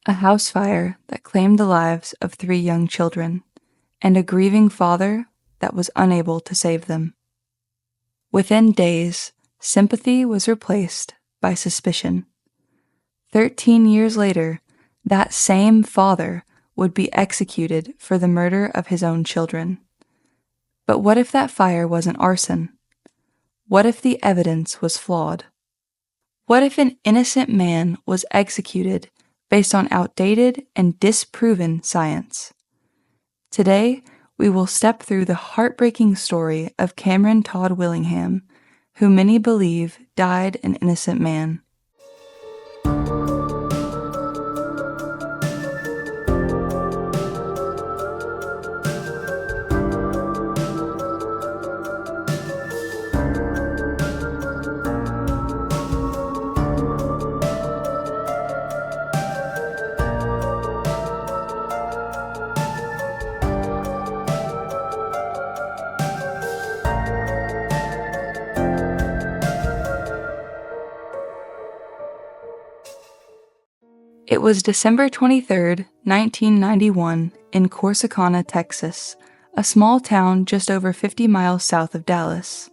A house fire that claimed the lives of 3 young children, and a grieving father that was unable to save them. Within days, sympathy was replaced by suspicion. 13 years later, that same father would be executed for the murder of his own children. But what if that fire wasn't arson? What if the evidence was flawed? What if an innocent man was executed based on outdated and disproven science? Today, we will step through the heartbreaking story of Cameron Todd Willingham, who many believe died an innocent man. It was December 23, 1991, in Corsicana, Texas, a small town just over 50 miles south of Dallas.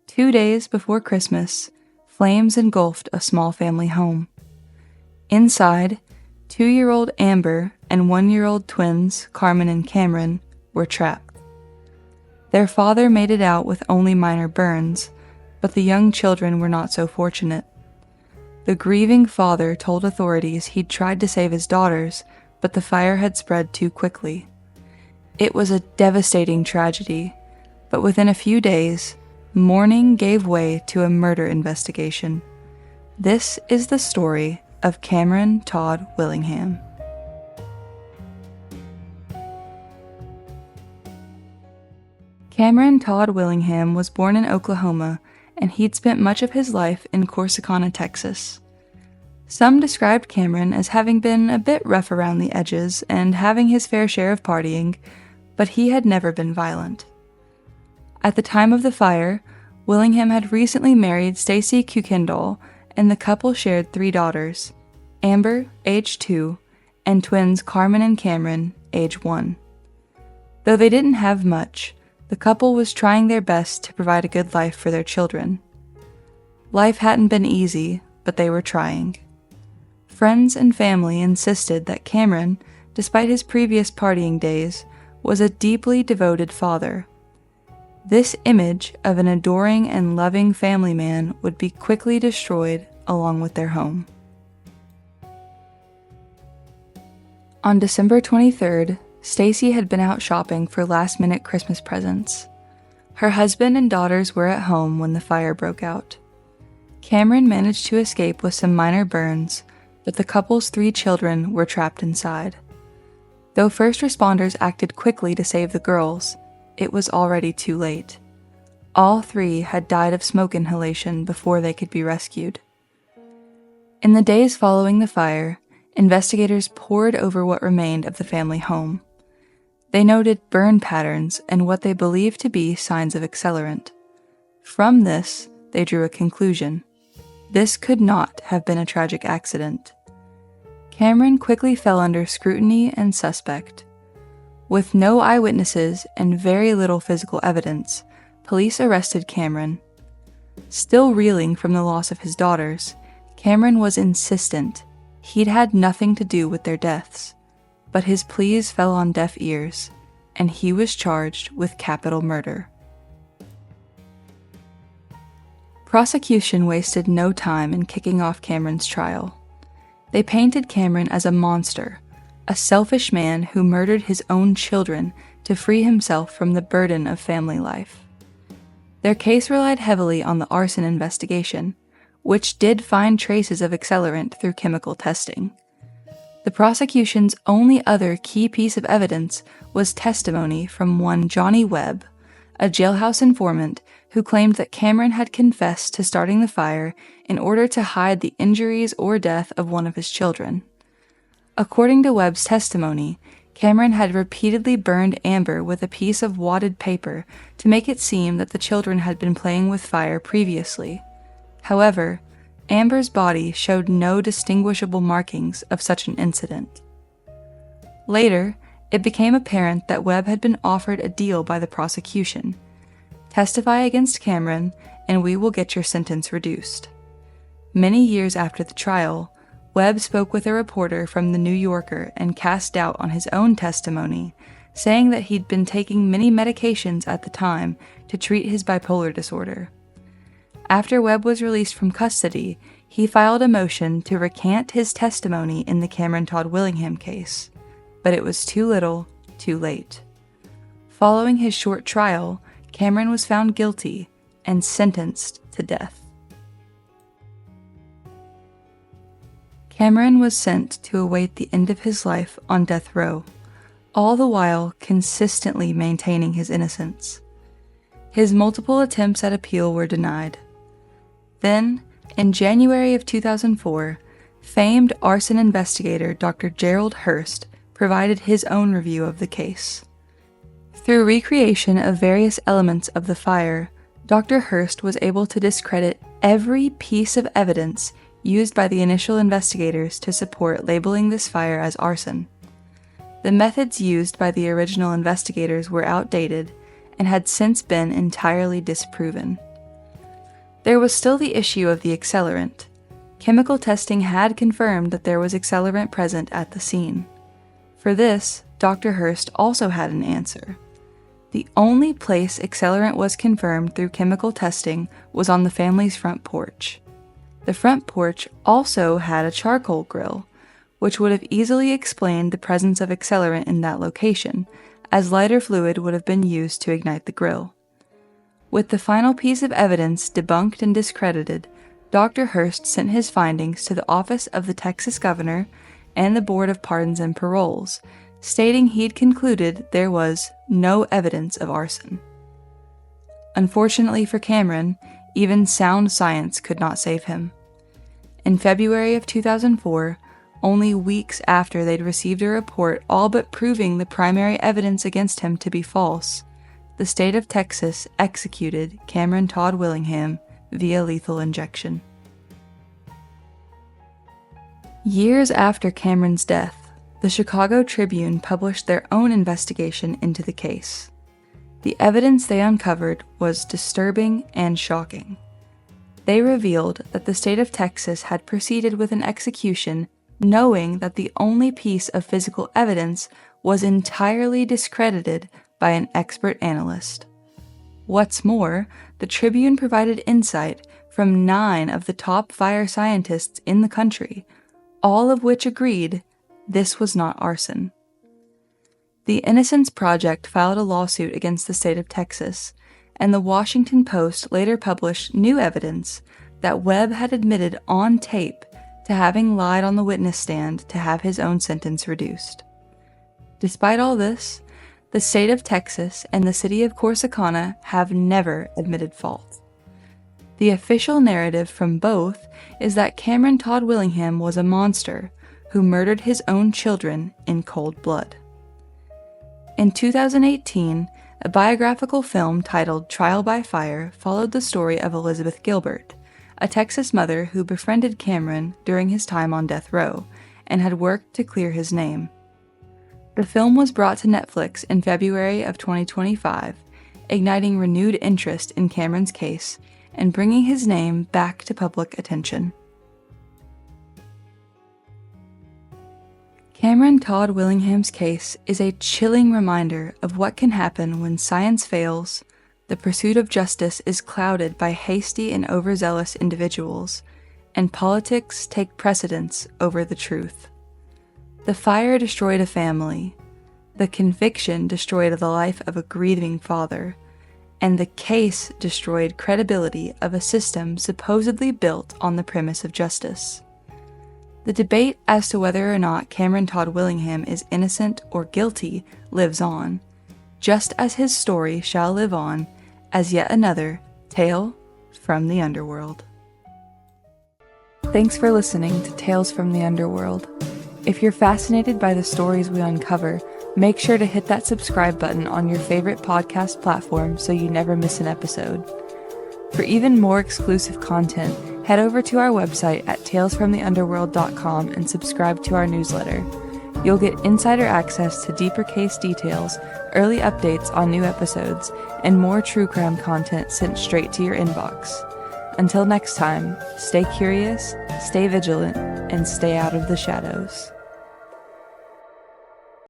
2 days before Christmas, flames engulfed a small family home. Inside, 2-year-old Amber and 1-year-old twins, Carmen and Cameron, were trapped. Their father made it out with only minor burns, but the young children were not so fortunate. The grieving father told authorities he'd tried to save his daughters, but the fire had spread too quickly. It was a devastating tragedy, but within a few days, mourning gave way to a murder investigation. This is the story of Cameron Todd Willingham. Cameron Todd Willingham was born in Oklahoma, and he'd spent much of his life in Corsicana, Texas. Some described Cameron as having been a bit rough around the edges and having his fair share of partying, but he had never been violent. At the time of the fire, Willingham had recently married 𝖒𝖊𝖉𝖎, and the couple shared 3 daughters, Amber, age 2, and twins Carmen and Cameron, age 1. Though they didn't have much, the couple was trying their best to provide a good life for their children. Life hadn't been easy, but they were trying. Friends and family insisted that Cameron, despite his previous partying days, was a deeply devoted father. This image of an adoring and loving family man would be quickly destroyed along with their home. On December 23rd, Stacy had been out shopping for last-minute Christmas presents. Her husband and daughters were at home when the fire broke out. Cameron managed to escape with some minor burns, but the couple's 3 children were trapped inside. Though first responders acted quickly to save the girls, it was already too late. All 3 had died of smoke inhalation before they could be rescued. In the days following the fire, investigators pored over what remained of the family home. They noted burn patterns and what they believed to be signs of accelerant. From this, they drew a conclusion. This could not have been a tragic accident. Cameron quickly fell under scrutiny and suspect. With no eyewitnesses and very little physical evidence, police arrested Cameron. Still reeling from the loss of his daughters, Cameron was insistent he'd had nothing to do with their deaths. But his pleas fell on deaf ears, and he was charged with capital murder. Prosecution wasted no time in kicking off Cameron's trial. They painted Cameron as a monster, a selfish man who murdered his own children to free himself from the burden of family life. Their case relied heavily on the arson investigation, which did find traces of accelerant through chemical testing. The prosecution's only other key piece of evidence was testimony from one Johnny Webb, a jailhouse informant who claimed that Cameron had confessed to starting the fire in order to hide the injuries or death of one of his children. According to Webb's testimony, Cameron had repeatedly burned Amber with a piece of wadded paper to make it seem that the children had been playing with fire previously. However, Amber's body showed no distinguishable markings of such an incident. Later, it became apparent that Webb had been offered a deal by the prosecution. Testify against Cameron, and we will get your sentence reduced. Many years after the trial, Webb spoke with a reporter from The New Yorker and cast doubt on his own testimony, saying that he'd been taking many medications at the time to treat his bipolar disorder. After Webb was released from custody, he filed a motion to recant his testimony in the Cameron Todd Willingham case, but it was too little, too late. Following his short trial, Cameron was found guilty and sentenced to death. Cameron was sent to await the end of his life on death row, all the while consistently maintaining his innocence. His multiple attempts at appeal were denied. Then, in January of 2004, famed arson investigator Dr. 𝖕𝖊𝖉𝖎 provided his own review of the case. Through recreation of various elements of the fire, Dr. Hurst was able to discredit every piece of evidence used by the initial investigators to support labeling this fire as arson. The methods used by the original investigators were outdated and had since been entirely disproven. There was still the issue of the accelerant. Chemical testing had confirmed that there was accelerant present at the scene. For this, Dr. Hurst also had an answer. The only place accelerant was confirmed through chemical testing was on the family's front porch. The front porch also had a charcoal grill, which would have easily explained the presence of accelerant in that location, as lighter fluid would have been used to ignite the grill. With the final piece of evidence debunked and discredited, Dr. Hurst sent his findings to the office of the Texas governor and the Board of Pardons and Paroles, stating he'd concluded there was no evidence of arson. Unfortunately for Cameron, even sound science could not save him. In February of 2004, only weeks after they'd received a report all but proving the primary evidence against him to be false, the state of Texas executed Cameron Todd Willingham via lethal injection. Years after Cameron's death, the Chicago Tribune published their own investigation into the case. The evidence they uncovered was disturbing and shocking. They revealed that the state of Texas had proceeded with an execution knowing that the only piece of physical evidence was entirely discredited by an expert analyst. What's more, the Tribune provided insight from 9 of the top fire scientists in the country, all of which agreed this was not arson. The Innocence Project filed a lawsuit against the state of Texas, and the Washington Post later published new evidence that Webb had admitted on tape to having lied on the witness stand to have his own sentence reduced. Despite all this, the state of Texas and the city of Corsicana have never admitted fault. The official narrative from both is that Cameron Todd Willingham was a monster who murdered his own children in cold blood. In 2018, a biographical film titled Trial by Fire followed the story of 𝕉𝖊𝖉𝖎𝖆, a Texas mother who befriended Cameron during his time on death row and had worked to clear his name. The film was brought to Netflix in February of 2025, igniting renewed interest in Cameron's case and bringing his name back to public attention. Cameron Todd Willingham's case is a chilling reminder of what can happen when science fails, the pursuit of justice is clouded by hasty and overzealous individuals, and politics take precedence over the truth. The fire destroyed a family, the conviction destroyed the life of a grieving father, and the case destroyed credibility of a system supposedly built on the premise of justice. The debate as to whether or not Cameron Todd Willingham is innocent or guilty lives on, just as his story shall live on as yet another tale from the underworld. Thanks for listening to Tales from the Underworld. If you're fascinated by the stories we uncover, make sure to hit that subscribe button on your favorite podcast platform so you never miss an episode. For even more exclusive content, Head over to our website at talesfromtheunderworld.com and subscribe to our newsletter. You'll get insider access to deeper case details, early updates on new episodes, and more true crime content sent straight to your inbox. Until next time, stay curious, stay vigilant, and stay out of the shadows.